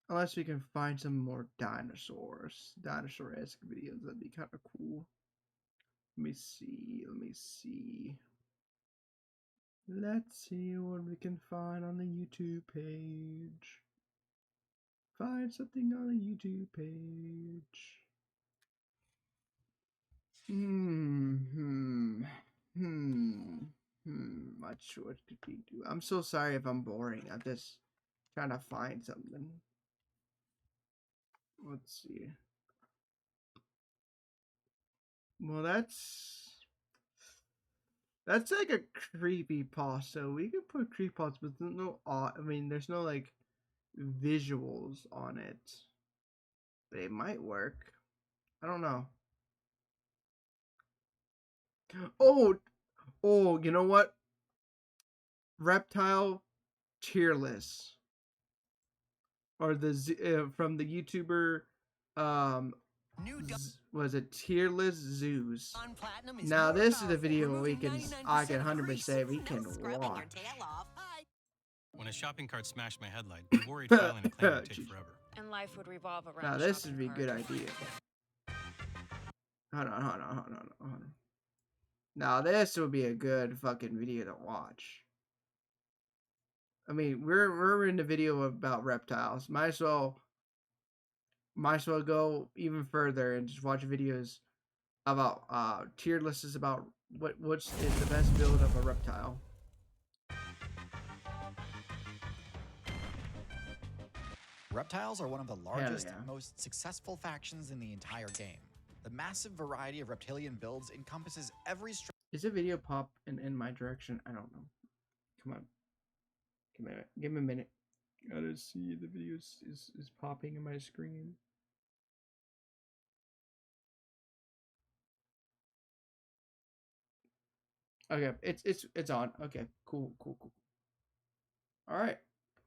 Unless we can find some more dinosaurs. Dinosaur-esque videos. That'd be kind of cool. Let me see. Let me see. Let's see what we can find on the YouTube page. Find something on the YouTube page. What did we do? I'm so sorry if I'm boring. I'm just trying to find something. Let's see. Well, that's like a creepy pasta. We could put creepy pasta, but there's no. I mean, there's no like visuals on it. But it might work. I don't know. Oh, oh, you know what? Reptile tier list, or from the YouTuber, was it tier list zoos? Now this is a video I can 100% we can watch. When a shopping cart smashed my headlight, the worried filing a claim would take forever. And life would revolve around. Now this would be a good idea. Hold on. Now this would be a good fucking video to watch. I mean, we're in the video about reptiles. Might as well go even further and just watch videos about tier lists about which is the best build of a reptile. Reptiles are one of the largest and most successful factions in the entire game. The massive variety of reptilian builds encompasses every Is a video pop in my direction? I don't know. Come on. Give me a minute. Gotta see the video is popping in my screen. Okay, it's on. Okay, cool. All right,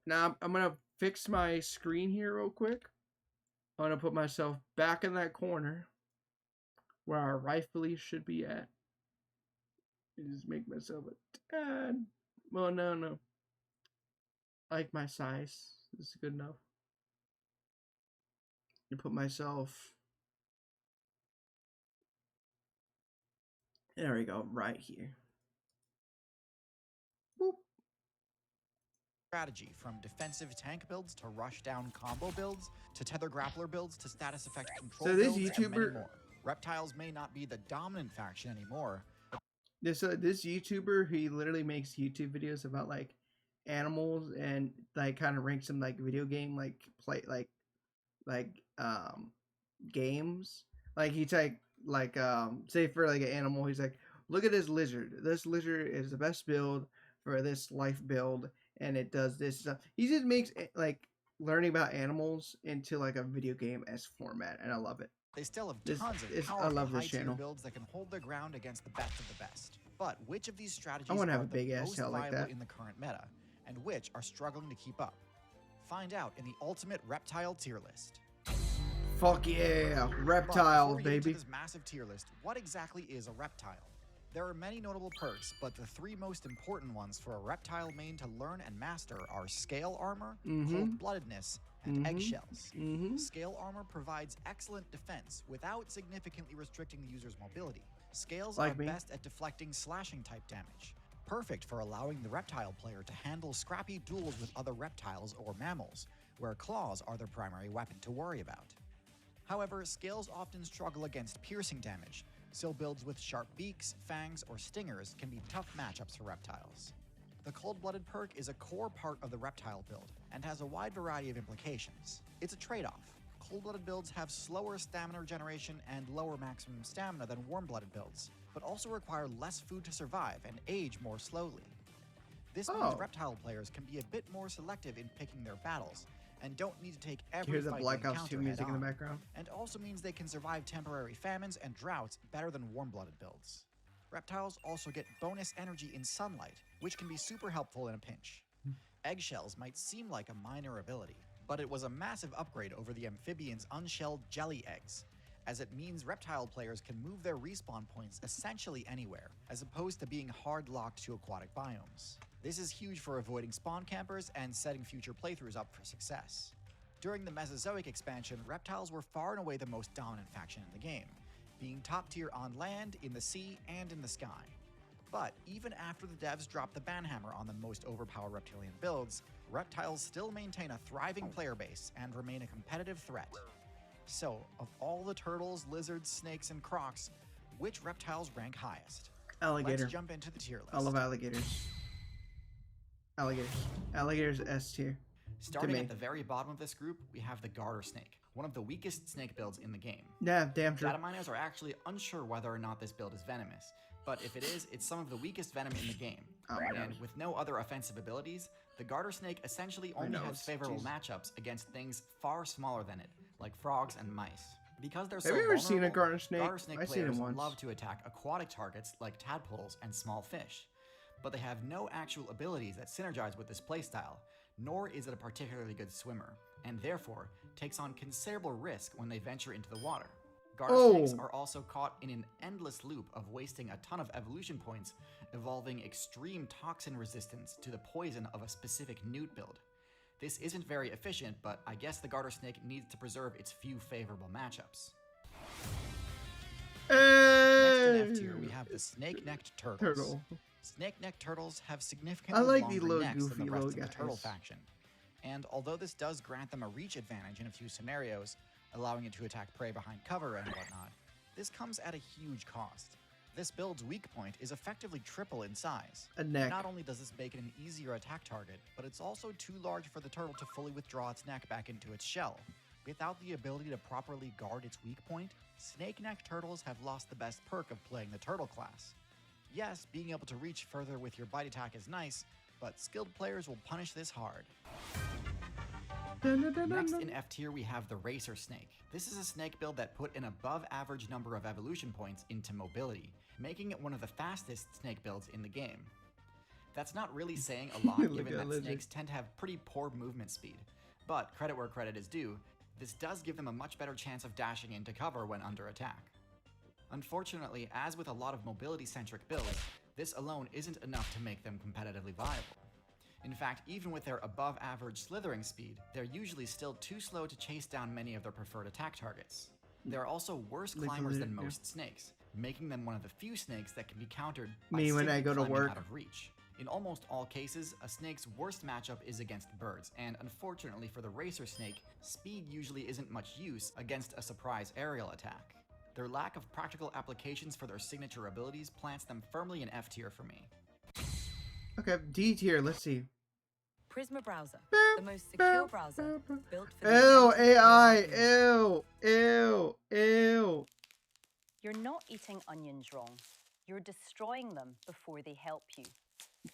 now I'm gonna fix my screen here real quick. I'm gonna put myself back in that corner where I rightfully should be at. And just make myself a tad. Well, no. I like my size. This is good enough. You put myself. There we go, right here. Boop. Strategy, from defensive tank builds to rush down combo builds to tether grappler builds to status effect control builds and many more. Reptiles may not be the dominant faction anymore. This YouTuber, he literally makes YouTube videos about like animals and like kind of ranks them like video game games. Like he take like say for like an animal, he's like, look at this lizard. This lizard is the best build for this life build, and it does this stuff. He just makes like learning about animals into like a video game s format, and I love it. They still have tons of powerful high-tier builds that can hold their ground against the best of the best. But which of these strategies are the most viable in the current meta, and which are struggling to keep up? Find out in the ultimate reptile tier list. Fuck yeah, reptiles, baby. This massive tier list, what exactly is a reptile? There are many notable perks, but the three most important ones for a reptile main to learn and master are scale armor, cold-bloodedness, and eggshells. Scale armor provides excellent defense without significantly restricting the user's mobility. Scales are best at deflecting slashing type damage, perfect for allowing the reptile player to handle scrappy duels with other reptiles or mammals, where claws are their primary weapon to worry about. However, scales often struggle against piercing damage, so builds with sharp beaks, fangs, or stingers can be tough matchups for reptiles. The cold-blooded perk is a core part of the reptile build, and has a wide variety of implications. It's a trade-off. Cold-blooded builds have slower stamina regeneration and lower maximum stamina than warm-blooded builds, but also require less food to survive and age more slowly. This means reptile players can be a bit more selective in picking their battles, and don't need to take every fight they encounter head on, and also means they can survive temporary famines and droughts better than warm-blooded builds. Reptiles also get bonus energy in sunlight, which can be super helpful in a pinch. Eggshells might seem like a minor ability, but it was a massive upgrade over the amphibians' unshelled jelly eggs, as it means reptile players can move their respawn points essentially anywhere, as opposed to being hard-locked to aquatic biomes. This is huge for avoiding spawn campers and setting future playthroughs up for success. During the Mesozoic expansion, reptiles were far and away the most dominant faction in the game, being top tier on land, in the sea, and in the sky. But even after the devs dropped the banhammer on the most overpowered reptilian builds, reptiles still maintain a thriving player base and remain a competitive threat. So, of all the turtles, lizards, snakes, and crocs, which reptiles rank highest? Alligator. Let's jump into the tier list. I love alligators. Alligators S tier. Starting at the very bottom of this group, we have the garter snake, one of the weakest snake builds in the game. Yeah, damn true. Data miners are actually unsure whether or not this build is venomous, but if it is, it's some of the weakest venom in the game. Oh my and gosh. with no other offensive abilities, the garter snake essentially only has favorable matchups against things far smaller than it, like frogs and mice. Because they're so Have you ever vulnerable, seen a garter snake? I've seen players him once. love to attack aquatic targets like tadpoles and small fish, but they have no actual abilities that synergize with this playstyle, nor is it a particularly good swimmer, and therefore takes on considerable risk when they venture into the water. Garter snakes are also caught in an endless loop of wasting a ton of evolution points, evolving extreme toxin resistance to the poison of a specific newt build. This isn't very efficient, but I guess the garter snake needs to preserve its few favorable matchups. Next in F tier, we have the snake-necked turtles. Snake-necked turtles have significantly longer little necks than the goofy rest little of the turtle guys. faction. And although this does grant them a reach advantage in a few scenarios, allowing it to attack prey behind cover and whatnot, this comes at a huge cost. This build's weak point is effectively triple in size. A neck. Not only does this make it an easier attack target, but it's also too large for the turtle to fully withdraw its neck back into its shell. Without the ability to properly guard its weak point, snake-necked turtles have lost the best perk of playing the turtle class. Yes, being able to reach further with your bite attack is nice, but skilled players will punish this hard. Next in F tier, we have the racer snake. This is a snake build that put an above average number of evolution points into mobility, making it one of the fastest snake builds in the game. That's not really saying a lot given that snakes tend to have pretty poor movement speed, but credit where credit is due, this does give them a much better chance of dashing into cover when under attack. Unfortunately, as with a lot of mobility-centric builds, this alone isn't enough to make them competitively viable. In fact, even with their above-average slithering speed, they're usually still too slow to chase down many of their preferred attack targets. They're also worse climbers than most snakes, making them one of the few snakes that can be countered by simply climbing out of reach. In almost all cases, a snake's worst matchup is against birds, and unfortunately for the racer snake, speed usually isn't much use against a surprise aerial attack. Their lack of practical applications for their signature abilities plants them firmly in F tier for me. Okay, D tier, let's see. Prisma Browser, the most secure browser built for the Ew, AI, invention ew. You're not eating onions wrong. You're destroying them before they help you.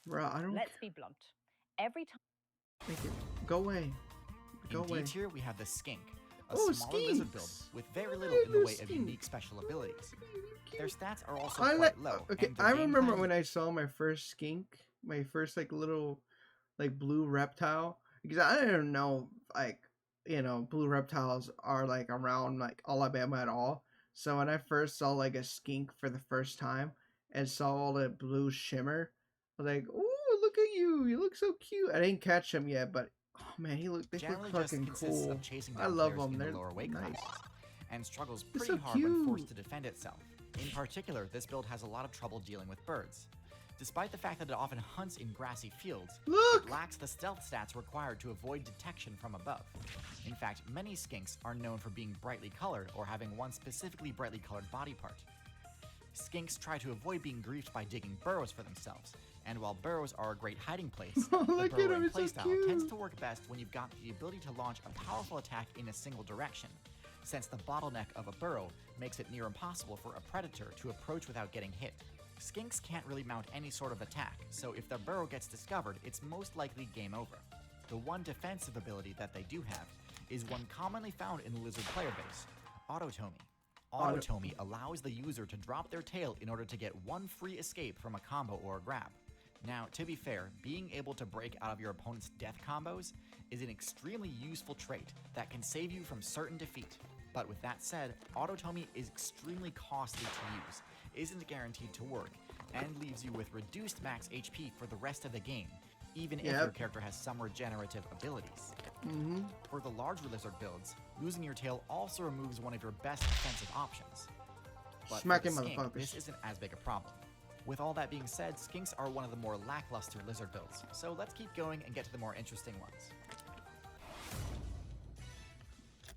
Bro, I don't. Let's be blunt. Every time. Thank you. Go away. Go away. In D tier, we have the skink, a Oh, smaller lizard build with very little in the way of unique special abilities. Their stats are also quite low. Okay, and their I game remember plan- when I saw my first skink, my first like little like blue reptile, because I didn't know like blue reptiles are like around like Alabama at all. So when I first saw like a skink for the first time and saw all the blue shimmer, I was like, "Ooh, look at you! You look so cute." I didn't catch him yet, but oh man, they look generally fucking just consists cool. of chasing I down love players them. in They're the lower weight nice. classes, and struggles They're pretty so hard when forced cute. to defend itself. In particular, this build has a lot of trouble dealing with birds. Despite the fact that it often hunts in grassy fields, Look! it lacks the stealth stats required to avoid detection from above. In fact, many skinks are known for being brightly colored or having one specifically brightly colored body part. Skinks try to avoid being griefed by digging burrows for themselves, and while burrows are a great hiding place, Oh, the look at burrowing him, it's so playstyle cute. tends to work best when you've got the ability to launch a powerful attack in a single direction, since the bottleneck of a burrow makes it near impossible for a predator to approach without getting hit. Skinks can't really mount any sort of attack, so if their burrow gets discovered, it's most likely game over. The one defensive ability that they do have is one commonly found in the lizard player base, Autotomy. Autotomy allows the user to drop their tail in order to get one free escape from a combo or a grab. Now, to be fair, being able to break out of your opponent's death combos is an extremely useful trait that can save you from certain defeat. But with that said, Autotomy is extremely costly to use, isn't guaranteed to work, and leaves you with reduced max HP for the rest of the game, even if your character has some regenerative abilities. For the larger lizard builds, losing your tail also removes one of your best defensive options. But for the skink, this isn't as big a problem. With all that being said, skinks are one of the more lackluster lizard builds, so let's keep going and get to the more interesting ones.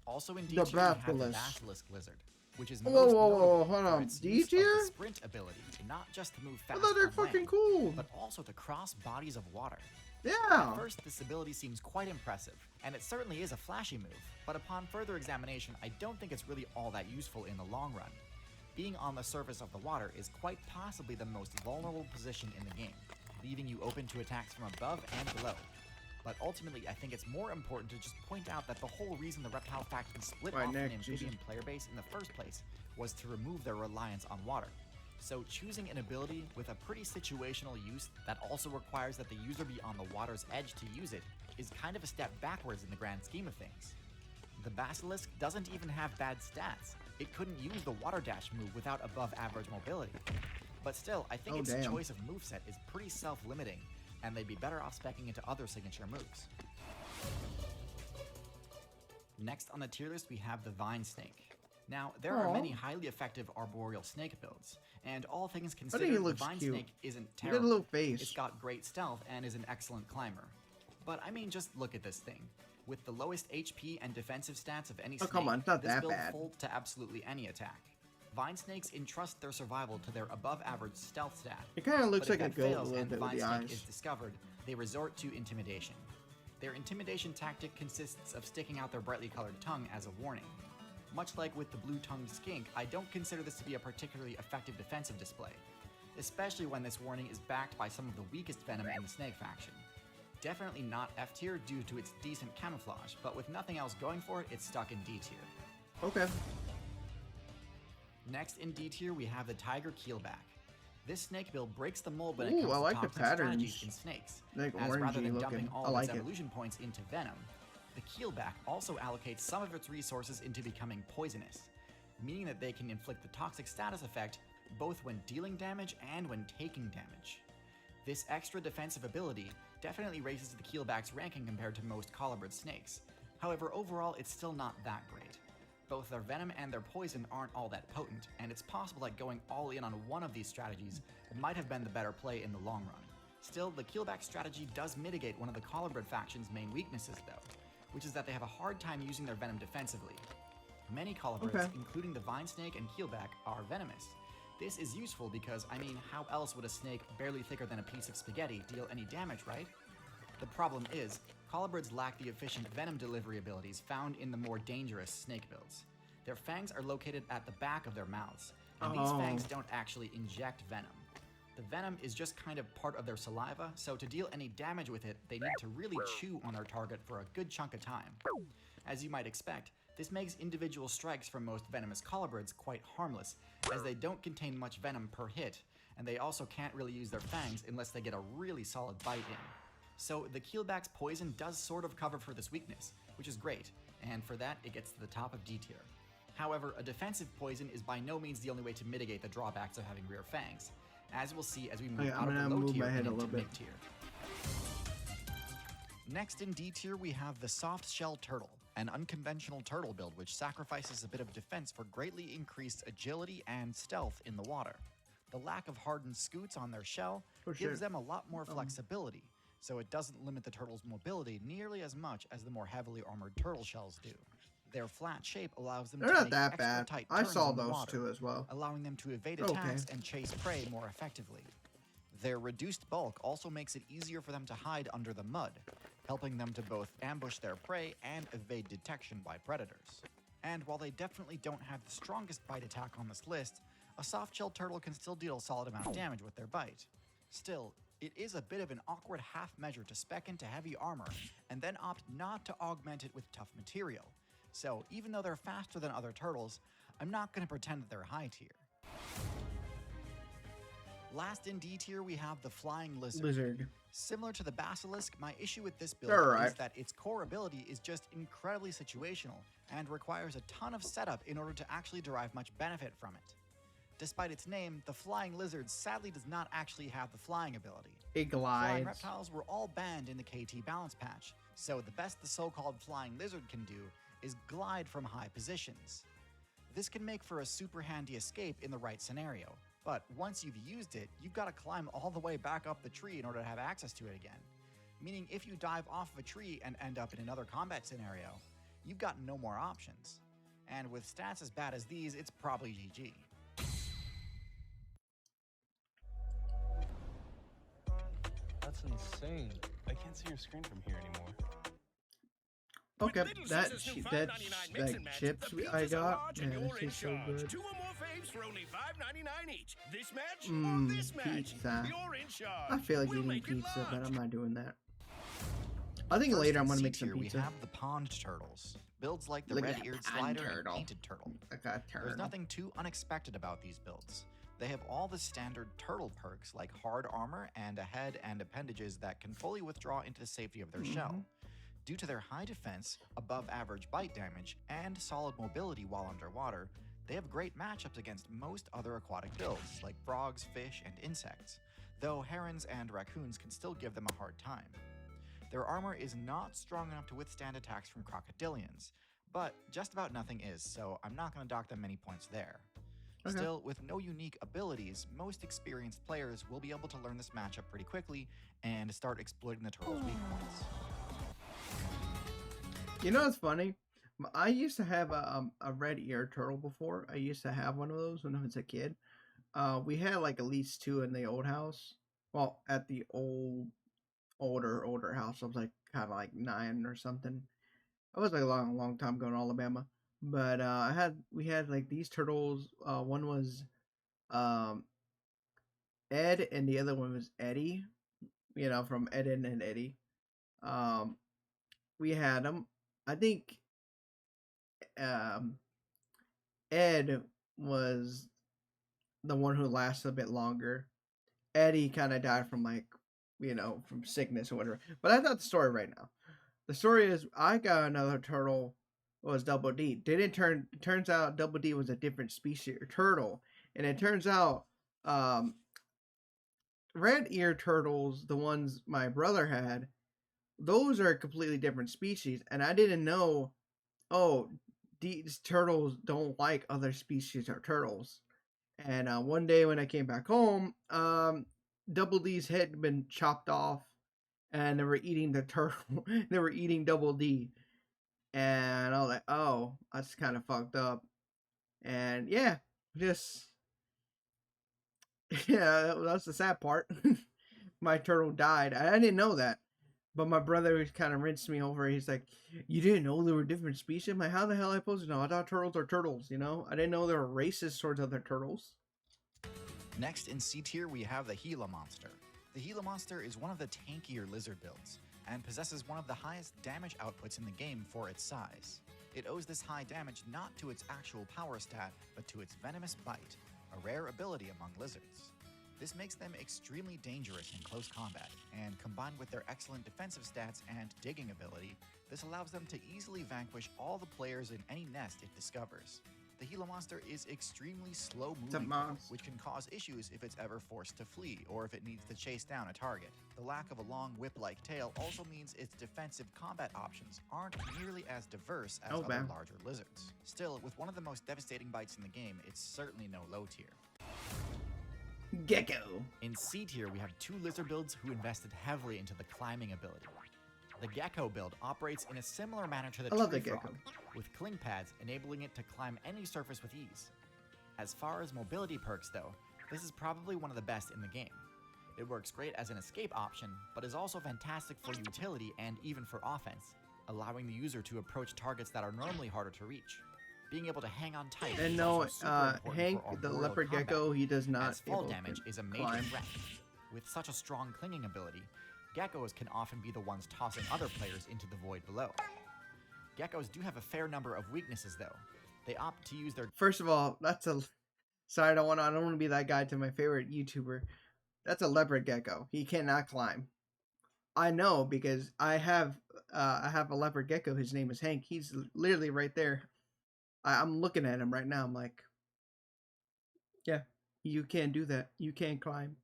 Also in D tier, we have the basilisk lizard, which is most notable for its use of the sprint ability, not just to move fast on land, but also to cross bodies of water. At first, this ability seems quite impressive, and it certainly is a flashy move, but upon further examination, I don't think it's really all that useful in the long run. Being on the surface of the water is quite possibly the most vulnerable position in the game, leaving you open to attacks from above and below. But ultimately, I think it's more important to just point out that the whole reason the reptile faction split off an amphibian player base in the first place was to remove their reliance on water. So choosing an ability with a pretty situational use that also requires that the user be on the water's edge to use it is kind of a step backwards in the grand scheme of things. The basilisk doesn't even have bad stats. It couldn't use the water dash move without above average mobility. But still, I think its choice of moveset is pretty self-limiting, and they'd be better off speccing into other signature moves. Next on the tier list, we have the vine snake. Now, there are many highly effective arboreal snake builds, and all things considered, the vine snake isn't terrible. It's got great stealth and is an excellent climber. But I mean, just look at this thing. With the lowest HP and defensive stats of any snake, this build folds to absolutely any attack. Vine snakes entrust their survival to their above-average stealth stat. It kind of looks like a goat fails and the vine snake eyes. is discovered, they resort to intimidation. Their intimidation tactic consists of sticking out their brightly colored tongue as a warning. Much like with the blue-tongued skink, I don't consider this to be a particularly effective defensive display, especially when this warning is backed by some of the weakest venom in the snake faction. Definitely not F tier due to its decent camouflage, but with nothing else going for it, it's stuck in D tier. Okay. Next in D tier, we have the tiger keelback. This snake build breaks the mold when it comes I like to the toxic strategies patterns. in snakes, Like as rather than orangey dumping looking. all I of its like it. evolution points into venom, the keelback also allocates some of its resources into becoming poisonous, meaning that they can inflict the toxic status effect both when dealing damage and when taking damage. This extra defensive ability definitely raises the keelback's ranking compared to most colobrid snakes. However, overall, it's still not that great. Both their venom and their poison aren't all that potent, and it's possible that going all in on one of these strategies might have been the better play in the long run. Still, the keelback strategy does mitigate one of the colobrid faction's main weaknesses though, which is that they have a hard time using their venom defensively. Many colobrids, including the vine snake and keelback, are venomous. This is useful because, I mean, how else would a snake barely thicker than a piece of spaghetti deal any damage, right? The problem is, colobrids lack the efficient venom delivery abilities found in the more dangerous snake builds. Their fangs are located at the back of their mouths, and these fangs don't actually inject venom. The venom is just kind of part of their saliva, so to deal any damage with it, they need to really chew on their target for a good chunk of time. As you might expect, this makes individual strikes from most venomous colobrids quite harmless, as they don't contain much venom per hit, and they also can't really use their fangs unless they get a really solid bite in. So the keelback's poison does sort of cover for this weakness, which is great, and for that it gets to the top of D tier. However, a defensive poison is by no means the only way to mitigate the drawbacks of having rear fangs, as we'll see as we move out of the low tier and into mid tier. Next in D tier, we have the soft shell turtle, an unconventional turtle build which sacrifices a bit of defense for greatly increased agility and stealth in the water. The lack of hardened scutes on their shell gives them a lot more flexibility, so it doesn't limit the turtle's mobility nearly as much as the more heavily armored turtle shells do. Their flat shape allows them to make extra tight turns on the water, as well, allowing them to evade attacks and chase prey more effectively. Their reduced bulk also makes it easier for them to hide under the mud, helping them to both ambush their prey and evade detection by predators. And while they definitely don't have the strongest bite attack on this list, a soft-shelled turtle can still deal a solid amount of damage with their bite. Still, it is a bit of an awkward half measure to spec into heavy armor and then opt not to augment it with tough material. So even though they're faster than other turtles, I'm not going to pretend that they're high tier. Last in D tier, we have the flying lizard. Similar to the basilisk, my issue with this build is that its core ability is just incredibly situational and requires a ton of setup in order to actually derive much benefit from it. Despite its name, the flying lizard sadly does not actually have the flying ability. It Flying glides. reptiles were all banned in the KT balance patch, so the best the so-called flying lizard can do is glide from high positions. This can make for a super handy escape in the right scenario, but once you've used it, you've got to climb all the way back up the tree in order to have access to it again. Meaning if you dive off of a tree and end up in another combat scenario, you've got no more options. And with stats as bad as these, it's probably GG. That's insane. I can't see your screen from here anymore. Okay, With Little that Caesars new that $5.99 mix and like match, chips the I pizzas are got, large yeah, and you're this in is so charge. good. 2 or more faves for only $5.99 each. This match or this match, Pizza. you're in charge. I feel like We'll eating make it pizza, but large. I'm not doing that. I think First later in I'm gonna C make some tier, pizza. We have the pond turtles. Builds like the Look at red-eared that pond slider turtle. and painted turtle. Like a turtle. There's nothing too unexpected about these builds. They have all the standard turtle perks like hard armor and a head and appendages that can fully withdraw into the safety of their shell. Due to their high defense, above average bite damage, and solid mobility while underwater, they have great matchups against most other aquatic builds like frogs, fish, and insects, though herons and raccoons can still give them a hard time. Their armor is not strong enough to withstand attacks from crocodilians, but just about nothing is, so I'm not going to dock them many points there. Okay. Still, with no unique abilities, most experienced players will be able to learn this matchup pretty quickly and start exploiting the turtle's weak points. You know what's funny? I used to have a red-eared turtle before. I used to have one of those when I was a kid. We had like at least 2 in the old house. Well, at the older house. I was like kind of like 9 or something. I was like a long time ago in Alabama. But we had like these turtles. One was Ed and the other one was Eddie. You know, from Ed and Eddie. We had them. I think Ed was the one who lasted a bit longer. Eddie kind of died from like, you know, from sickness or whatever. But that's not the story right now. The story is I got another turtle. Was Double D. Turns out Double D was a different species of turtle, and it turns out red-eared turtles, the ones my brother had, those are a completely different species, and I didn't know. Oh, these turtles don't like other species of turtles. And one day when I came back home, Double D's head had been chopped off, and they were eating the turtle. They were eating Double D, and I was like, "Oh, that's kind of fucked up." And yeah, just yeah, that's the sad part. My turtle died. I didn't know that. But my brother kind of rinsed me over. He's like, "You didn't know there were different species?" I'm like, "How the hell am I supposed to know? I thought turtles are turtles, you know? I didn't know there were racist towards other turtles." Next in C tier, we have the Gila monster. The Gila monster is one of the tankier lizard builds, and possesses one of the highest damage outputs in the game for its size. It owes this high damage not to its actual power stat, but to its venomous bite, a rare ability among lizards. This makes them extremely dangerous in close combat, and combined with their excellent defensive stats and digging ability, this allows them to easily vanquish all the players in any nest it discovers. The Gila monster is extremely slow moving, which can cause issues if it's ever forced to flee or if it needs to chase down a target. The lack of a long whip-like tail also means its defensive combat options aren't nearly as diverse as other larger lizards. Still, with one of the most devastating bites in the game, it's certainly no low tier. Gecko. In C tier, we have 2 lizard builds who invested heavily into the climbing ability. The Gecko build operates in a similar manner to the tree frog, with cling pads enabling it to climb any surface with ease. As far as mobility perks though, this is probably one of the best in the game. It works great as an escape option, but is also fantastic for utility and even for offense, allowing the user to approach targets that are normally harder to reach. Being able to hang on tight and is no, also super important Hank, for the arboreal leopard combat, gecko, he does not as fall damage is a major climb. threat. With such a strong clinging ability, geckos can often be the ones tossing other players into the void below. Geckos do have a fair number of weaknesses though. They opt to use their... First of all, that's a... Sorry, I don't want to be that guy to my favorite YouTuber. That's a leopard gecko. He cannot climb. I know because I have a leopard gecko. His name is Hank. He's literally right there. I'm looking at him right now. I'm like, Yeah, you can't do that. You can't climb.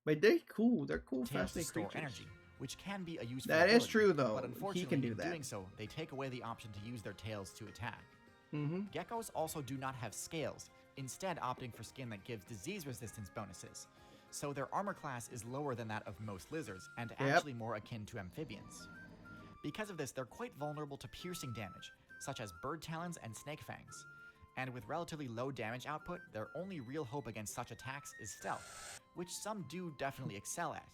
But they're cool. They're cool, Tails fascinating store creatures. energy, which can be a useful That is ability, true, though. But unfortunately, He can do in that. doing so, they take away the option to use their tails to attack. Mm-hmm. Geckos also do not have scales, instead opting for skin that gives disease resistance bonuses. So their armor class is lower than that of most lizards, and actually more akin to amphibians. Because of this, they're quite vulnerable to piercing damage, such as bird talons and snake fangs. And with relatively low damage output, their only real hope against such attacks is stealth, which some do definitely excel at.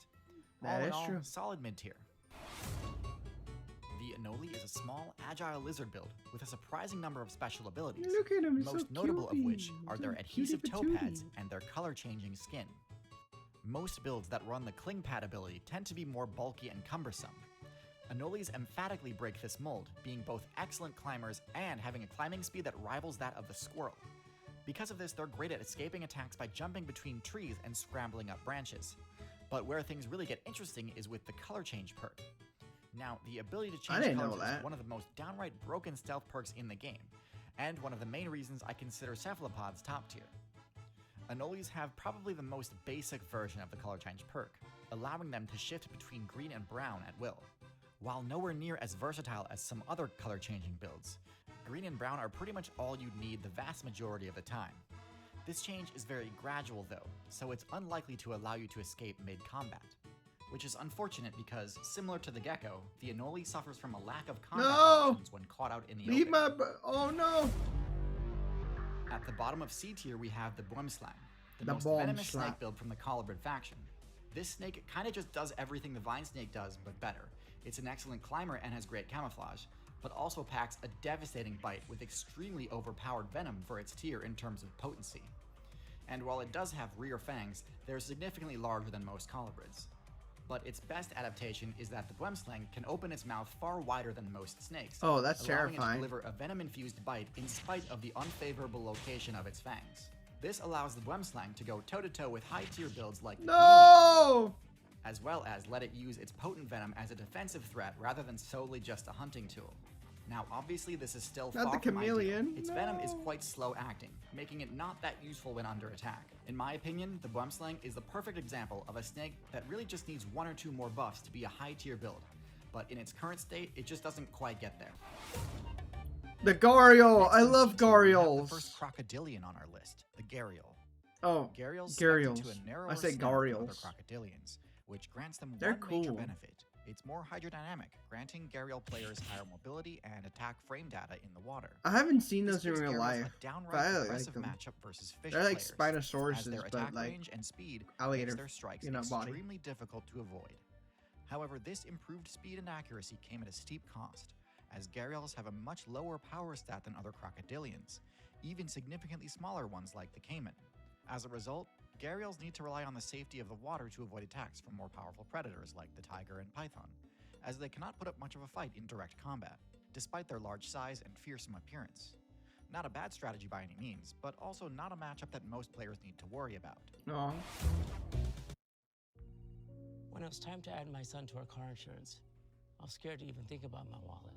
That All in is all, true. solid mid-tier. The Anoli is a small, agile lizard build with a surprising number of special abilities, Look at him, he's most so notable of which cutie. are So their adhesive toe cutie-patootie. pads and their color-changing skin. Most builds that run the cling pad ability tend to be more bulky and cumbersome. Anolis emphatically break this mold, being both excellent climbers and having a climbing speed that rivals that of the squirrel. Because of this, they're great at escaping attacks by jumping between trees and scrambling up branches. But where things really get interesting is with the color change perk. Now, the ability to change didn't know colors that. is one of the most downright broken stealth perks in the game, and one of the main reasons I consider cephalopods top tier. Anolis have probably the most basic version of the color change perk, allowing them to shift between green and brown at will. While nowhere near as versatile as some other color changing builds, green and brown are pretty much all you'd need the vast majority of the time. This change is very gradual though, so it's unlikely to allow you to escape mid-combat. Which is unfortunate because, similar to the gecko, the Anoli suffers from a lack of combat No! options when caught out in the Leave open. my. Oh no! At the bottom of C tier, we have the Boomslang, the The most venomous Boomslang. snake build from the Colibrid faction. This snake kind of just does everything the Vine Snake does, but better. It's an excellent climber and has great camouflage, but also packs a devastating bite with extremely overpowered venom for its tier in terms of potency. And while it does have rear fangs, they're significantly larger than most colibrids. But its best adaptation is that the Boomslang can open its mouth far wider than most snakes, Oh, that's allowing it to terrifying. deliver a venom-infused bite in spite of the unfavorable location of its fangs. This allows the Boomslang to go toe-to-toe with high-tier builds like the Chameleon, No! as well as let it use its potent venom as a defensive threat rather than solely just a hunting tool. Now, obviously, this is still Not far the from ideal. chameleon, Its venom is no. quite slow acting, making it not that useful when under attack. In my opinion, the Boomslang is the perfect example of a snake that really just needs one or two more buffs to be a high-tier build, but in its current state, it just doesn't quite get there. The Gariol! Next I in love C tier, we have Garials! the first crocodilian on our list, the Gharial. Oh, Gharials Gharials. select into a narrower I say snout than other Gharials. crocodilians, which grants them They're one major cool. benefit. It's more hydrodynamic, granting Gharial players higher mobility and attack frame data in the water. I haven't seen This those in gives real Gharials life. a downright but I like aggressive them. matchup versus fish They're like players, as Spinosauruses, their but attack like range and speed alligator, makes their strikes you know, body. extremely difficult to avoid. However, this improved speed and accuracy came at a steep cost, as Gharials have a much lower power stat than other crocodilians, even significantly smaller ones like the caiman. As a result, Gharials need to rely on the safety of the water to avoid attacks from more powerful predators like the tiger and python, as they cannot put up much of a fight in direct combat, despite their large size and fearsome appearance. Not a bad strategy by any means, but also not a matchup that most players need to worry about. No. When it was time to add my son to our car insurance, I was scared to even think about my wallet.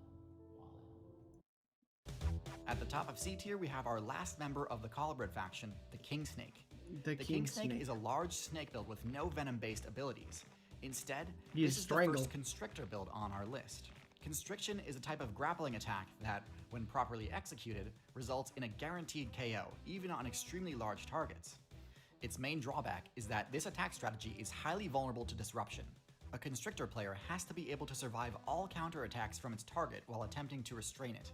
At the top of C tier, we have our last member of the Colibrid faction, the King Snake. The The king King Snake snake. is a large snake build with no venom-based abilities. Instead, You this is the strangle. first Constrictor build on our list. Constriction is a type of grappling attack that, when properly executed, results in a guaranteed KO, even on extremely large targets. Its main drawback is that this attack strategy is highly vulnerable to disruption. A Constrictor player has to be able to survive all counterattacks from its target while attempting to restrain it.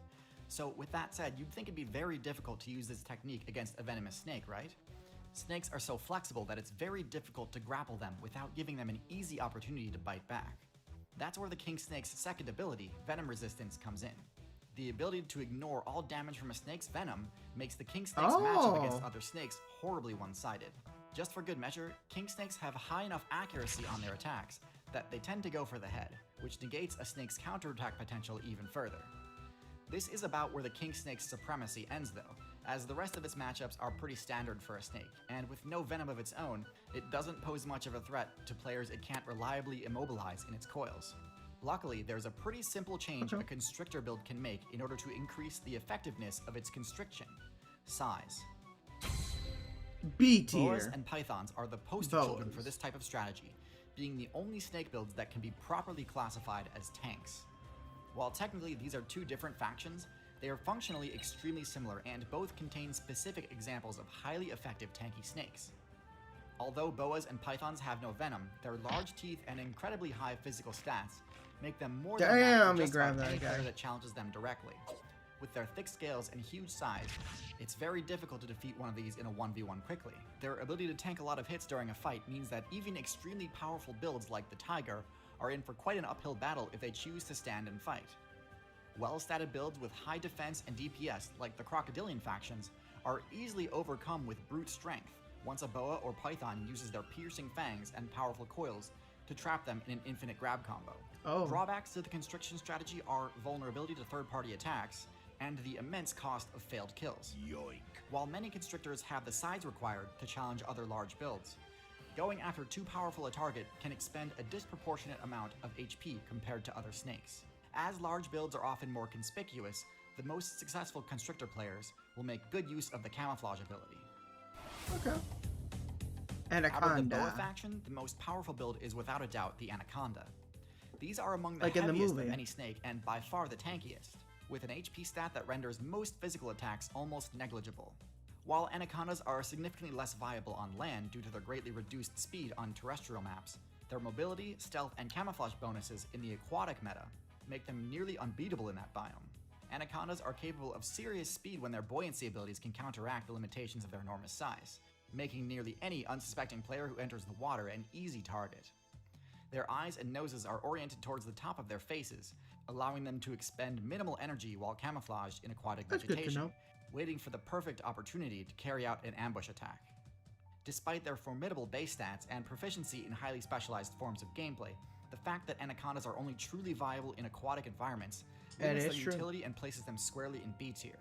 So with that said, you'd think it'd be very difficult to use this technique against a venomous snake, right? Snakes are so flexible that it's very difficult to grapple them without giving them an easy opportunity to bite back. That's where the King Snake's second ability, Venom Resistance, comes in. The ability to ignore all damage from a snake's venom makes the King Snake's matchup against other snakes horribly one-sided. Just for good measure, King Snakes have high enough accuracy on their attacks that they tend to go for the head, which negates a snake's counterattack potential even further. This is about where the King Snake's supremacy ends though, as the rest of its matchups are pretty standard for a snake, and with no venom of its own, it doesn't pose much of a threat to players it can't reliably immobilize in its coils. Luckily, there's a pretty simple change a Constrictor build can make in order to increase the effectiveness of its constriction: size. B Boas tier. and pythons are the poster children for this type of strategy, being the only snake builds that can be properly classified as tanks. While technically these are two different factions, they are functionally extremely similar and both contain specific examples of highly effective tanky snakes. Although boas and pythons have no venom, their large teeth and incredibly high physical stats make them more than enough for just about any player that challenges them directly. With their thick scales and huge size, it's very difficult to defeat one of these in a 1v1 quickly. Their ability to tank a lot of hits during a fight means that even extremely powerful builds like the Tiger are in for quite an uphill battle if they choose to stand and fight. Well-statted builds with high defense and DPS, like the Crocodilian factions, are easily overcome with brute strength once a boa or python uses their piercing fangs and powerful coils to trap them in an infinite grab combo. Drawbacks to the constriction strategy are vulnerability to third-party attacks and the immense cost of failed kills. Yoink. While many constrictors have the size required to challenge other large builds, going after too powerful a target can expend a disproportionate amount of HP compared to other snakes. As large builds are often more conspicuous, the most successful constrictor players will make good use of the camouflage ability. Okay. Out of the Boa Anaconda. faction, the most powerful build is without a doubt the Anaconda. These are among the Like in the heaviest movie. of any snake and by far the tankiest, with an HP stat that renders most physical attacks almost negligible. While Anacondas are significantly less viable on land due to their greatly reduced speed on terrestrial maps, their mobility, stealth, and camouflage bonuses in the aquatic meta make them nearly unbeatable in that biome. Anacondas are capable of serious speed when their buoyancy abilities can counteract the limitations of their enormous size, making nearly any unsuspecting player who enters the water an easy target. Their eyes and noses are oriented towards the top of their faces, allowing them to expend minimal energy while camouflaged in aquatic That's good to vegetation, know. waiting for the perfect opportunity to carry out an ambush attack. Despite their formidable base stats and proficiency in highly specialized forms of gameplay, the fact that Anacondas are only truly viable in aquatic environments limits their utility and places them squarely in B tier.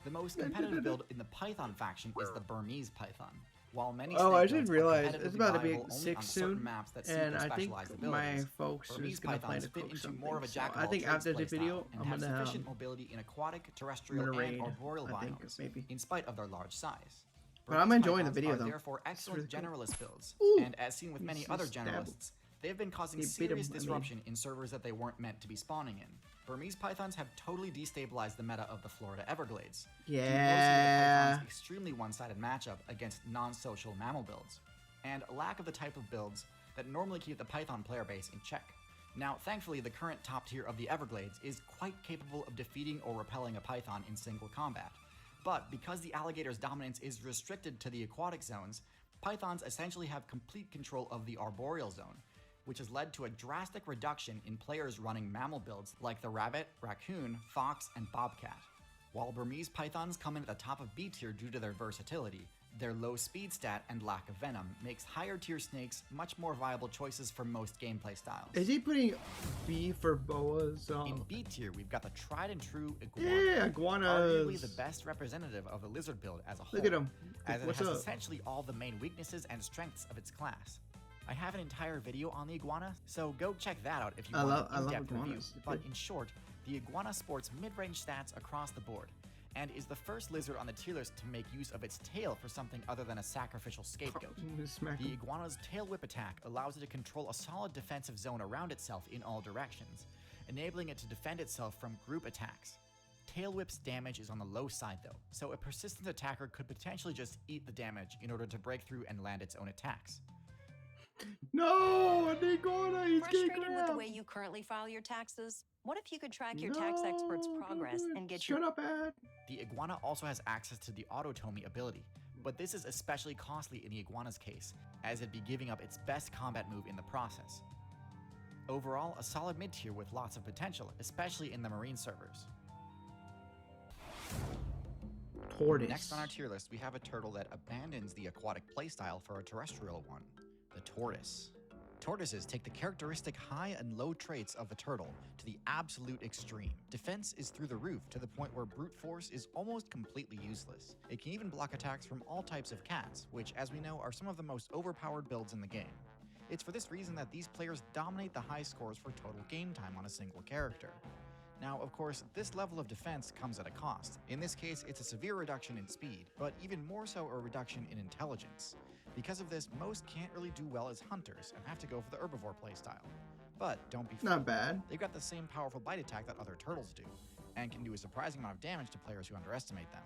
The most competitive build in the Python faction is the Burmese Python. While many Oh, I snake didn't builds are realize it's competitively about to be viable only 6 on certain soon, maps that suit and their I think specialized my abilities, folks are Burmese just gonna plan pythons to fit cook into something. more of a So jack of I all think trades after the playstyle video, and I'm have gonna sufficient mobility in aquatic, terrestrial, raid, and arboreal I think, biomes, maybe. in spite of their large size. But I'm Burmese enjoying the pythons video, are though. therefore It's excellent really cool. generalist builds, Ooh, and as seen with you many see other stab 'em. generalists, they've been causing You beat 'em, serious I mean. disruption in servers that they weren't meant to be spawning in. Burmese pythons have totally destabilized the meta of the Florida Everglades, due mostly to the Yeah. python's extremely one-sided matchup against non-social mammal builds, and a lack of the type of builds that normally keep the python player base in check. Now, thankfully, the current top tier of the Everglades is quite capable of defeating or repelling a python in single combat, but because the alligator's dominance is restricted to the aquatic zones, pythons essentially have complete control of the arboreal zone, which has led to a drastic reduction in players running mammal builds like the rabbit, raccoon, fox, and bobcat. While Burmese pythons come in at the top of B tier due to their versatility, their low speed stat and lack of venom makes higher tier snakes much more viable choices for most gameplay styles. Is he putting B for boas? In B tier, we've got the tried and true iguana. Yeah, iguanas. Arguably the best representative of the lizard build as a whole. Look at him. As it What's has up? essentially all the main weaknesses and strengths of its class. I have an entire video on the iguana, so go check that out if you want I an love in-depth review. iguanas. But in short, the iguana sports mid-range stats across the board, and is the first lizard on the tier list to make use of its tail for something other than a sacrificial scapegoat. Smack The him. iguana's tail whip attack allows it to control a solid defensive zone around itself in all directions, enabling it to defend itself from group attacks. Tail whip's damage is on the low side though, so a persistent attacker could potentially just eat the damage in order to break through and land its own attacks. No, an iguana. He's getting Frustrated with the grabbed. way you currently file your taxes? What if you could track your tax expert's No, don't progress do it. and get Shut your up, Ad. The iguana also has access to the autotomy ability, but this is especially costly in the iguana's case, as it'd be giving up its best combat move in the process. Overall, a solid mid-tier with lots of potential, especially in the marine servers. Tortoise. Next on our tier list, we have a turtle that abandons the aquatic playstyle for a terrestrial one, the tortoise. Tortoises take the characteristic high and low traits of the turtle to the absolute extreme. Defense is through the roof to the point where brute force is almost completely useless. It can even block attacks from all types of cats, which, as we know, are some of the most overpowered builds in the game. It's for this reason that these players dominate the high scores for total game time on a single character. Now, of course, this level of defense comes at a cost. In this case, it's a severe reduction in speed, but even more so a reduction in intelligence. Because of this, most can't really do well as hunters and have to go for the herbivore playstyle. But don't be fooled. Not bad. They've got the same powerful bite attack that other turtles do, and can do a surprising amount of damage to players who underestimate them.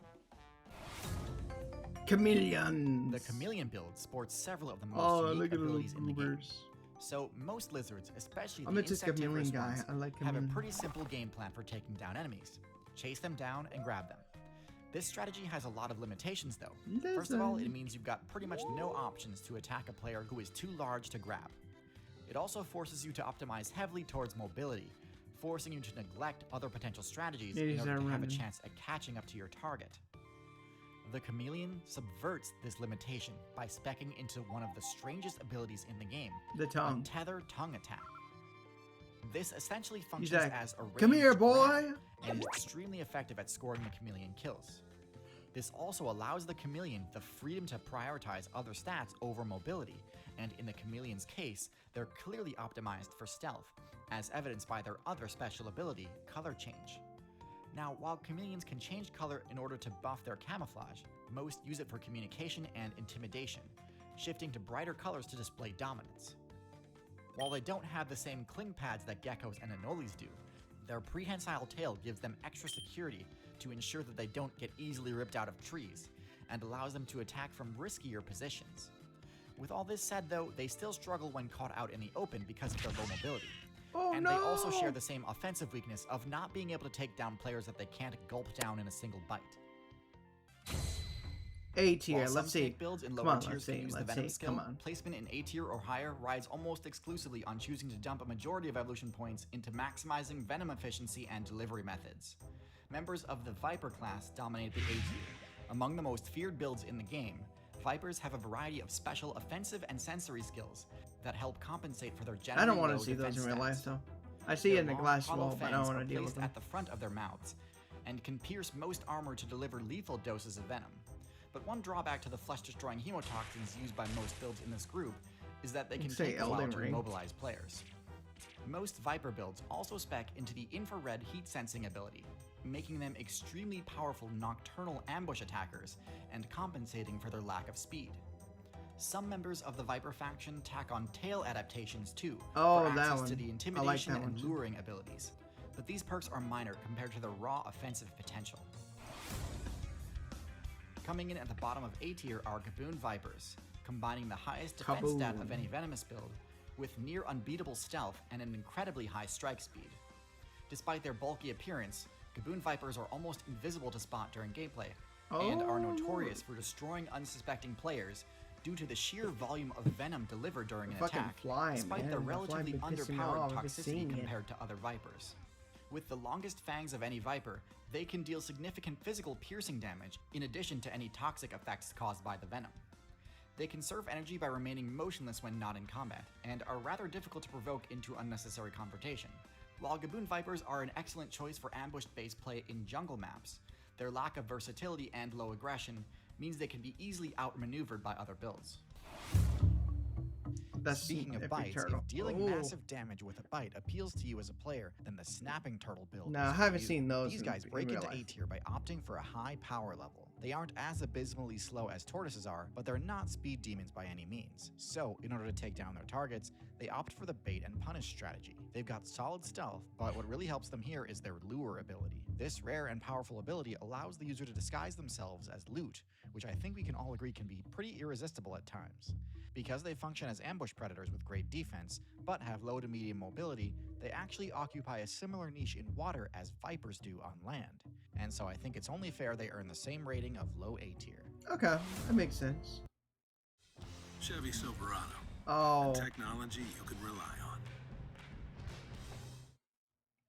Chameleons. The chameleon build sports several of the most Oh, unique look at the little abilities in the game. goobers. So most lizards, especially I'm the a just chameleon insectivorous guy. ones, I like have a chameleons. pretty simple game plan for taking down enemies. Chase them down and grab them. This strategy has a lot of limitations though. First of all, it means you've got pretty much no options to attack a player who is too large to grab. It also forces you to optimize heavily towards mobility, forcing you to neglect other potential strategies in order to have a chance at catching up to your target. The chameleon subverts this limitation by speccing into one of the strangest abilities in the game, The tongue. Tether tongue attack. This essentially He's functions like, as a come here, ranged boy. grab, and is extremely effective at scoring the chameleon kills. This also allows the chameleon the freedom to prioritize other stats over mobility, and in the chameleon's case, they're clearly optimized for stealth, as evidenced by their other special ability, color change. Now, while chameleons can change color in order to buff their camouflage, most use it for communication and intimidation, shifting to brighter colors to display dominance. While they don't have the same cling pads that geckos and anoles do, their prehensile tail gives them extra security to ensure that they don't get easily ripped out of trees, and allows them to attack from riskier positions. With all this said though, they still struggle when caught out in the open because of their low mobility. Oh, And no. they also share the same offensive weakness of not being able to take down players that they can't gulp down in a single bite. A tier. While some Let's see. snake builds in Come lower on, tiers let's can see. use the Let's venom see. skill, Come on. placement in A tier or higher rides almost exclusively on choosing to dump a majority of evolution points into maximizing venom efficiency and delivery methods. Members of the Viper class dominate the A tier. Among the most feared builds in the game, Vipers have a variety of special offensive and sensory skills that help compensate for their generally I don't want low to see those defense in real life stats. though. I see it Their in the long, glass hollow wall, but I don't fangs want are to deal with placed them. at the front of their mouths and can pierce most armor to deliver lethal doses of venom. But one drawback to the flesh-destroying hemotoxins used by most builds in this group is that they can Say take a while Elden to Ring. immobilize players. Most Viper builds also spec into the infrared heat sensing ability, making them extremely powerful nocturnal ambush attackers and compensating for their lack of speed. Some members of the Viper faction tack on tail adaptations too, Oh, for that access one. to the I like intimidation that one and too. luring abilities, but these perks are minor compared to their raw offensive potential. Coming in at the bottom of A tier are Gaboon Vipers, combining the highest defense stat of Kaboom. any venomous build, with near unbeatable stealth and an incredibly high strike speed. Despite their bulky appearance, Gaboon Vipers are almost invisible to spot during gameplay, and are Oh. notorious for destroying unsuspecting players due to the sheer volume of venom delivered during an Fucking attack, fly, despite man. their The fly relatively been pissing me underpowered off just toxicity seeing it. compared to other Vipers. With the longest fangs of any Viper, they can deal significant physical piercing damage in addition to any toxic effects caused by the venom. They conserve energy by remaining motionless when not in combat, and are rather difficult to provoke into unnecessary confrontation. While Gaboon Vipers are an excellent choice for ambush-based play in jungle maps, their lack of versatility and low aggression means they can be easily outmaneuvered by other builds. That's Speaking of epic bites, turtle. if dealing Ooh. massive damage with a bite appeals to you as a player, then the snapping turtle build No, is I for haven't you. seen those These in- guys in break real into life. A tier by opting for a high power level. They aren't as abysmally slow as tortoises are, but they're not speed demons by any means. So, in order to take down their targets, they opt for the bait and punish strategy. They've got solid stealth, but what really helps them here is their lure ability. This rare and powerful ability allows the user to disguise themselves as loot, which I think we can all agree can be pretty irresistible at times. Because they function as ambush predators with great defense, but have low to medium mobility, they actually occupy a similar niche in water as vipers do on land. And so I think it's only fair they earn the same rating of low A tier. Okay, that makes sense. Chevy Silverado. Oh, Technology you can rely on.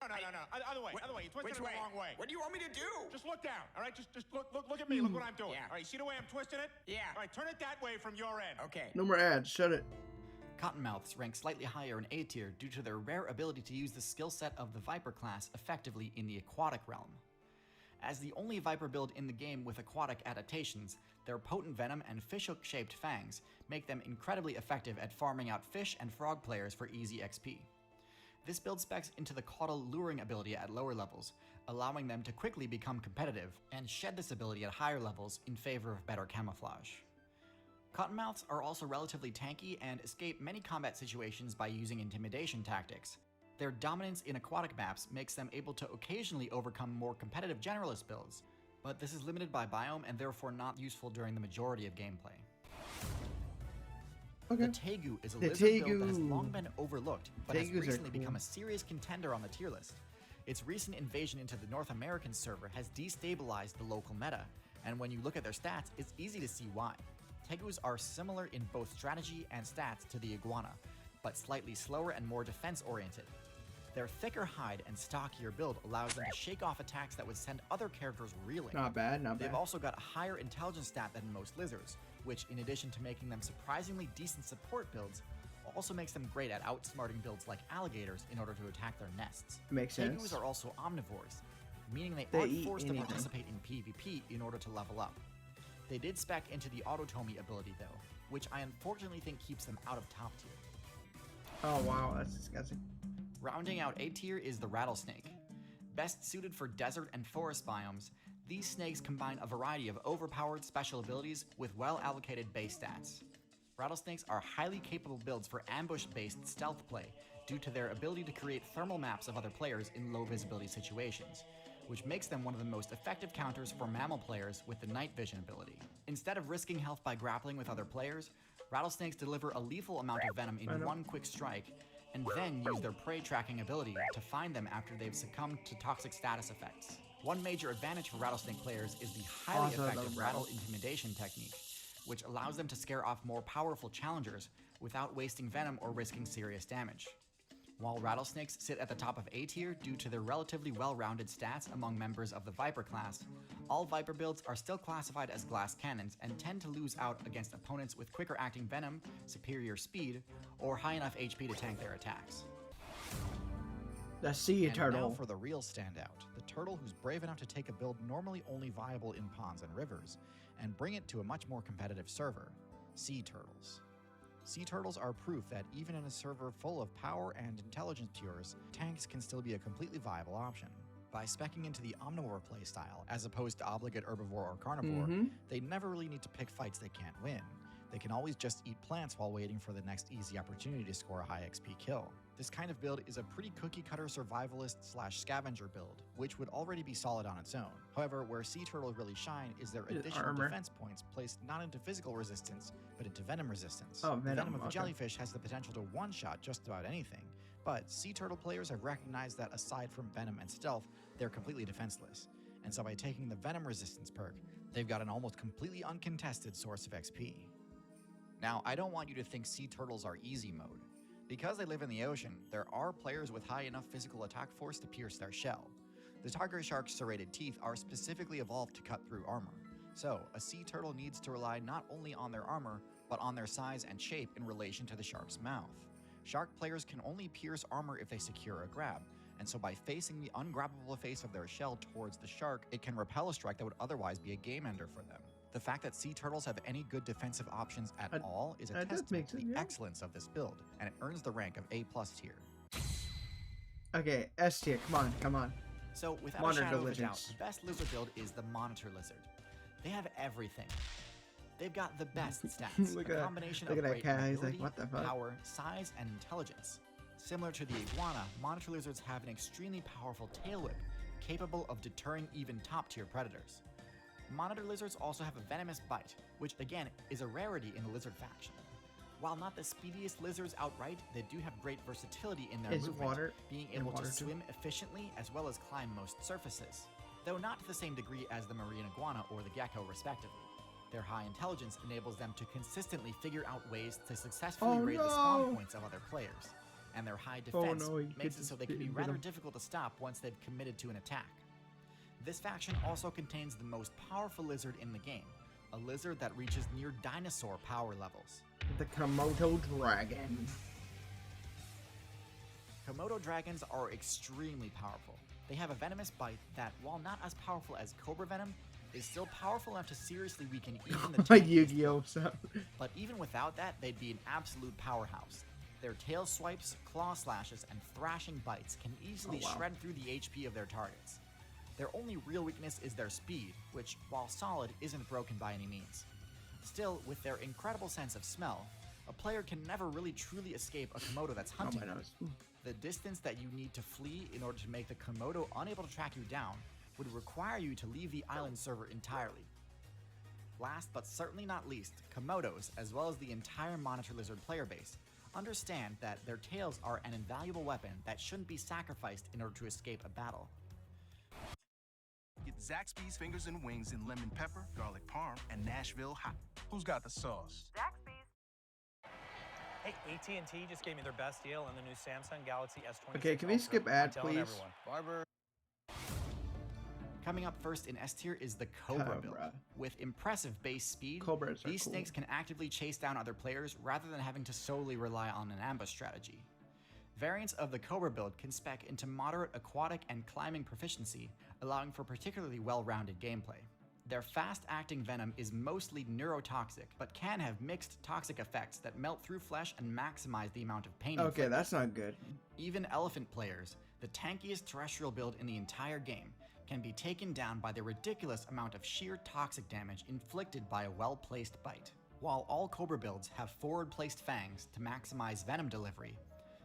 No. Other way. You twisted it the wrong way. What do you want me to do? Just look down. All right. Just look at me. Look what I'm doing. Yeah. All right. You see the way I'm twisting it? Yeah. All right. Turn it that way from your end. Okay. no more ads. Shut it. Cottonmouths rank slightly higher in A tier due to their rare ability to use the skill set of the Viper class effectively in the aquatic realm. As the only Viper build in the game with aquatic adaptations, their potent venom and fishhook-shaped fangs make them incredibly effective at farming out fish and frog players for easy XP. This build specs into the Caudal luring ability at lower levels, allowing them to quickly become competitive, and shed this ability at higher levels in favor of better camouflage. Cottonmouths are also relatively tanky and escape many combat situations by using intimidation tactics. Their dominance in aquatic maps makes them able to occasionally overcome more competitive generalist builds, but this is limited by biome and therefore not useful during the majority of gameplay. Okay. The Tegu is a lizard build that has long been overlooked, but has recently become a serious contender on the tier list. Its recent invasion into the North American server has destabilized the local meta, and when you look at their stats, it's easy to see why. Tegus are similar in both strategy and stats to the iguana, but slightly slower and more defense-oriented. Their thicker hide and stockier build allows them to shake off attacks that would send other characters reeling. Not bad, not bad. They've also got a higher intelligence stat than most lizards, which, in addition to making them surprisingly decent support builds, also makes them great at outsmarting builds like alligators in order to attack their nests. Makes sense. Tegus are also omnivores, meaning they They aren't eat forced anything. to participate in PvP in order to level up. They did spec into the Autotomy ability though, which I unfortunately think keeps them out of top tier. Oh wow, that's disgusting. Rounding out A tier is the rattlesnake. Best suited for desert and forest biomes, these snakes combine a variety of overpowered special abilities with well-allocated base stats. Rattlesnakes are highly capable builds for ambush-based stealth play due to their ability to create thermal maps of other players in low visibility situations, which makes them one of the most effective counters for mammal players with the night vision ability. Instead of risking health by grappling with other players, rattlesnakes deliver a lethal amount of venom in one quick strike, and then use their prey tracking ability to find them after they've succumbed to toxic status effects. One major advantage for rattlesnake players is the highly effective rattle intimidation technique, which allows them to scare off more powerful challengers without wasting venom or risking serious damage. While rattlesnakes sit at the top of A tier due to their relatively well-rounded stats among members of the Viper class, all Viper builds are still classified as glass cannons and tend to lose out against opponents with quicker acting venom, superior speed, or high enough HP to tank their attacks. The sea And turtle. now for the real standout, the turtle who's brave enough to take a build normally only viable in ponds and rivers, and bring it to a much more competitive server, sea turtles. Sea turtles are proof that even in a server full of power and intelligence tiers, tanks can still be a completely viable option. By speccing into the omnivore playstyle, as opposed to obligate herbivore or carnivore, they never really need to pick fights they can't win. They can always just eat plants while waiting for the next easy opportunity to score a high XP kill. This kind of build is a pretty cookie-cutter survivalist/scavenger build, which would already be solid on its own. However, where sea turtles really shine is their additional defense points placed not into physical resistance, but into venom resistance. Oh, The venom, venom of the okay. jellyfish has the potential to one-shot just about anything, but sea turtle players have recognized that aside from venom and stealth, they're completely defenseless. And so by taking the venom resistance perk, they've got an almost completely uncontested source of XP. Now, I don't want you to think sea turtles are easy mode. Because they live in the ocean, there are players with high enough physical attack force to pierce their shell. The tiger shark's serrated teeth are specifically evolved to cut through armor. So, a sea turtle needs to rely not only on their armor, but on their size and shape in relation to the shark's mouth. Shark players can only pierce armor if they secure a grab, and so by facing the ungrabbable face of their shell towards the shark, it can repel a strike that would otherwise be a game ender for them. The fact that sea turtles have any good defensive options at all is a testament to the excellence of this build, and it earns the rank of A+ tier. Okay, S tier. Come on, come on. So, without Monitor a shadow of a doubt, diligence. the best lizard build is the Monitor Lizard. They have everything. They've got the best stats, Look a at- combination look of at that great cat, he's like, mobility, "What the fuck?" power, size, and intelligence. Similar to the iguana, Monitor Lizards have an extremely powerful tail whip, capable of deterring even top-tier predators. Monitor Lizards also have a venomous bite, which again is a rarity in the lizard faction. While not the speediest lizards outright, they do have great versatility in their Is movement, water being in able to water too? swim efficiently as well as climb most surfaces, though not to the same degree as the marine iguana or the gecko respectively. Their high intelligence enables them to consistently figure out ways to successfully raid the spawn points of other players, and their high defense makes it so they can be rather difficult to stop once they've committed to an attack. This faction also contains the most powerful lizard in the game, a lizard that reaches near dinosaur power levels. The Komodo dragon. Komodo dragons are extremely powerful. They have a venomous bite that, while not as powerful as cobra venom, is still powerful enough to seriously weaken even the Like tankiest Yu-Gi-Oh! But even without that, they'd be an absolute powerhouse. Their tail swipes, claw slashes, and thrashing bites can easily shred through the HP of their targets. Their only real weakness is their speed, which, while solid, isn't broken by any means. Still, with their incredible sense of smell, a player can never really truly escape a Komodo that's hunting them. The distance that you need to flee in order to make the Komodo unable to track you down would require you to leave the island server entirely. Last but certainly not least, Komodos, as well as the entire Monitor Lizard player base, understand that their tails are an invaluable weapon that shouldn't be sacrificed in order to escape a battle. Get Zaxby's fingers and wings in lemon pepper, garlic parm, and Nashville hot. Who's got the sauce? Hey, AT&T just gave me their best deal on the new Samsung Galaxy S26. Okay, can we Ultra. skip I'm ad, telling please? everyone. Barber. Coming up first in S tier is the Cobra build. With impressive base speed, these snakes can actively chase down other players rather than having to solely rely on an ambush strategy. Variants of the Cobra build can spec into moderate aquatic and climbing proficiency, allowing for particularly well-rounded gameplay. Their fast-acting venom is mostly neurotoxic, but can have mixed toxic effects that melt through flesh and maximize the amount of pain. Okay, that's not good. Even elephant players, the tankiest terrestrial build in the entire game, can be taken down by the ridiculous amount of sheer toxic damage inflicted by a well-placed bite. While all Cobra builds have forward-placed fangs to maximize venom delivery,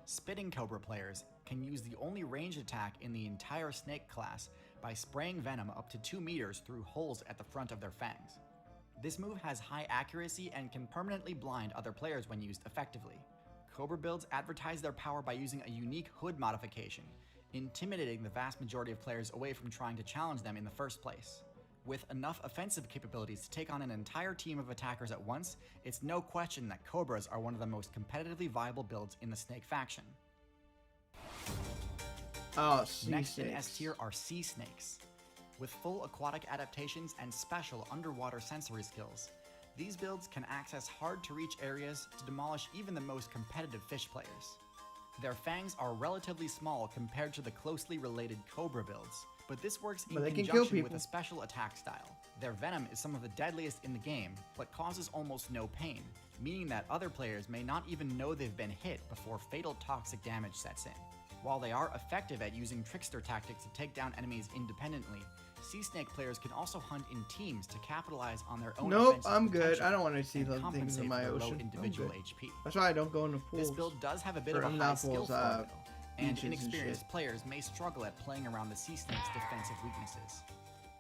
Spitting Cobra players can use the only ranged attack in the entire snake class by spraying venom up to 2 meters through holes at the front of their fangs. This move has high accuracy and can permanently blind other players when used effectively. Cobra builds advertise their power by using a unique hood modification, intimidating the vast majority of players away from trying to challenge them in the first place. With enough offensive capabilities to take on an entire team of attackers at once, it's no question that Cobras are one of the most competitively viable builds in the Snake faction. Oh, sea Next snakes. in S tier are Sea Snakes. With full aquatic adaptations and special underwater sensory skills, these builds can access hard-to-reach areas to demolish even the most competitive fish players. Their fangs are relatively small compared to the closely related Cobra builds, but this works in conjunction with a special attack style. Their venom is some of the deadliest in the game, but causes almost no pain, meaning that other players may not even know they've been hit before fatal toxic damage sets in. While they are effective at using trickster tactics to take down enemies independently, sea snake players can also hunt in teams to capitalize on their own Nope, offensive I'm good. potential I don't want to see and those things compensate in my for their low ocean. individual I'm good. HP. That's why I don't go into pools. This build does have a bit Or of a high not skill pools, floor, though, and beaches and inexperienced shit. players may struggle at playing around the sea snake's defensive weaknesses.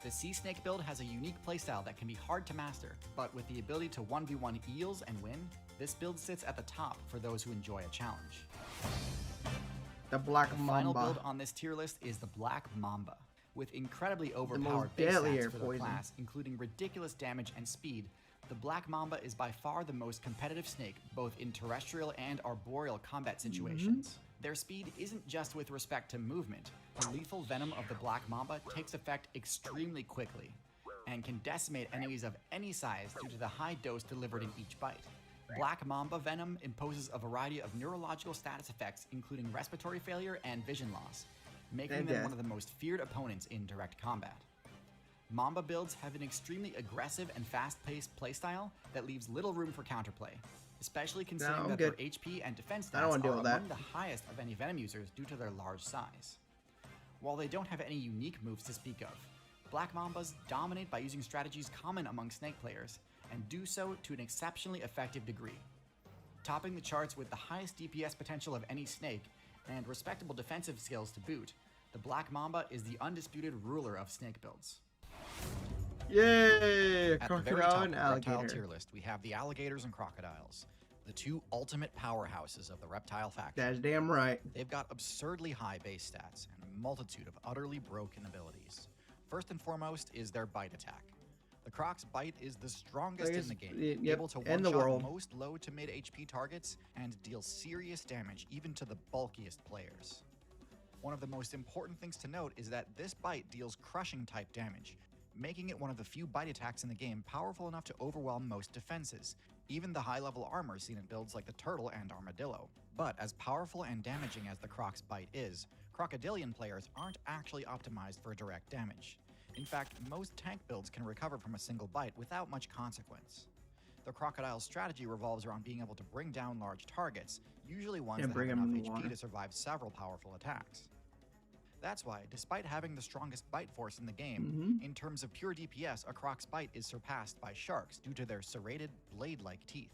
The sea snake build has a unique playstyle that can be hard to master, but with the ability to 1v1 eels and win, this build sits at the top for those who enjoy a challenge. The Black The final Mamba. build on this tier list is the Black Mamba. With incredibly most overpowered base deadly stats air for the poison. class, including ridiculous damage and speed, the Black Mamba is by far the most competitive snake, both in terrestrial and arboreal combat situations. Their speed isn't just with respect to movement. The lethal venom of the Black Mamba takes effect extremely quickly, and can decimate enemies of any size due to the high dose delivered in each bite. Black Mamba venom imposes a variety of neurological status effects, including respiratory failure and vision loss, making them one of the most feared opponents in direct combat. Mamba builds have an extremely aggressive and fast-paced playstyle that leaves little room for counterplay, especially considering that their HP and defense stats are among the highest of any venom users due to their large size. While they don't have any unique moves to speak of, Black Mambas dominate by using strategies common among snake players, and do so to an exceptionally effective degree. Topping the charts with the highest DPS potential of any snake, and respectable defensive skills to boot, the Black Mamba is the undisputed ruler of snake builds. Yay! At the very Crocodile top and of the reptile alligator. tier list, we have the alligators and crocodiles, the two ultimate powerhouses of the reptile faction. That's damn right. They've got absurdly high base stats and a multitude of utterly broken abilities. First and foremost is their bite attack. The Croc's bite is the strongest in the game, able to one-shot most low to mid HP targets and deal serious damage even to the bulkiest players. One of the most important things to note is that this bite deals crushing type damage, making it one of the few bite attacks in the game powerful enough to overwhelm most defenses, even the high-level armor seen in builds like the Turtle and Armadillo. But as powerful and damaging as the Croc's bite is, crocodilian players aren't actually optimized for direct damage. In fact, most tank builds can recover from a single bite without much consequence. The crocodile's strategy revolves around being able to bring down large targets, usually ones And that bring have 'em in enough the HP water. to survive several powerful attacks. That's why, despite having the strongest bite force in the game, in terms of pure DPS, a croc's bite is surpassed by sharks due to their serrated, blade-like teeth.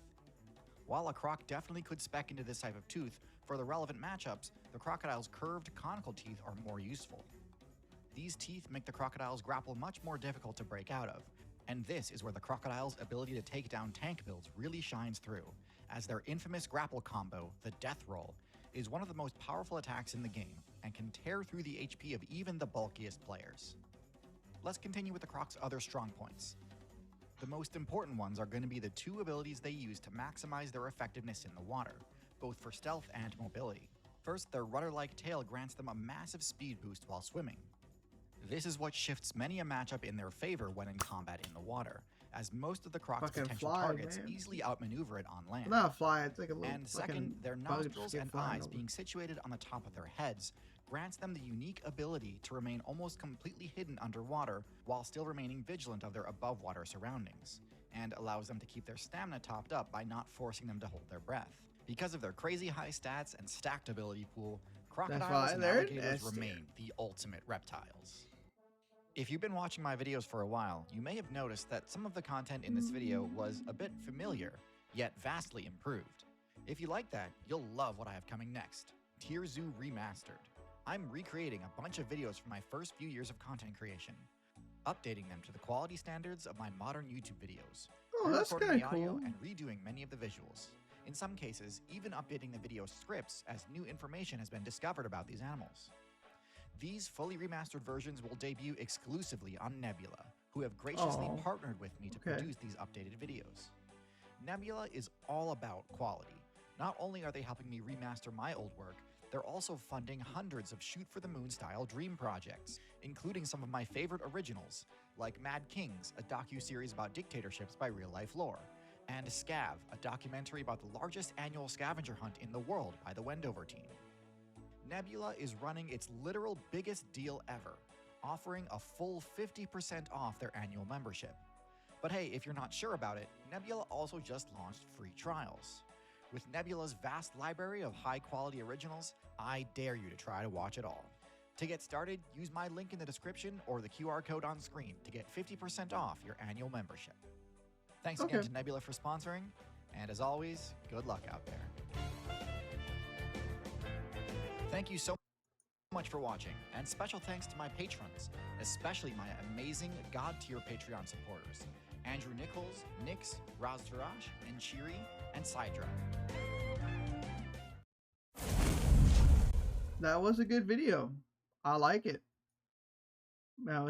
While a croc definitely could spec into this type of tooth, for the relevant matchups, the crocodile's curved, conical teeth are more useful. These teeth make the crocodile's grapple much more difficult to break out of, and this is where the crocodile's ability to take down tank builds really shines through, as their infamous grapple combo, the death roll, is one of the most powerful attacks in the game, and can tear through the HP of even the bulkiest players. Let's continue with the croc's other strong points. The most important ones are going to be the two abilities they use to maximize their effectiveness in the water, both for stealth and mobility. First, their rudder-like tail grants them a massive speed boost while swimming. This is what shifts many a matchup in their favor when in combat in the water, as most of the croc's Fucking potential fly, targets man. easily outmaneuver it on land. Not a fly, it's like a little And fucking second, their bug nostrils just and flying eyes over. being situated on the top of their heads grants them the unique ability to remain almost completely hidden underwater while still remaining vigilant of their above-water surroundings, and allows them to keep their stamina topped up by not forcing them to hold their breath. Because of their crazy high stats and stacked ability pool, crocodiles and alligators remain the ultimate reptiles. If you've been watching my videos for a while, you may have noticed that some of the content in this video was a bit familiar, yet vastly improved. If you like that, you'll love what I have coming next, TierZoo Remastered. I'm recreating a bunch of videos from my first few years of content creation, updating them to the quality standards of my modern YouTube videos, Oh, that's re-recording kinda the audio cool. and redoing many of the visuals. In some cases, even updating the video scripts as new information has been discovered about these animals. These fully remastered versions will debut exclusively on Nebula, who have graciously partnered with me to produce these updated videos. Nebula is all about quality. Not only are they helping me remaster my old work, they're also funding hundreds of shoot-for-the-moon-style dream projects, including some of my favorite originals, like Mad Kings, a docu-series about dictatorships by real-life lore, and Scav, a documentary about the largest annual scavenger hunt in the world by the Wendover team. Nebula is running its literal biggest deal ever, offering a full 50% off their annual membership. But hey, if you're not sure about it, Nebula also just launched free trials. With Nebula's vast library of high-quality originals, I dare you to try to watch it all. To get started, use my link in the description or the QR code on screen to get 50% off your annual membership. Thanks again to Nebula for sponsoring, and as always, good luck out there. Thank you so much for watching, and special thanks to my patrons, especially my amazing God-tier Patreon supporters, Andrew Nichols, Nix, Raz Taraj, and Chiri, and Sidra. That was a good video. I like it. Now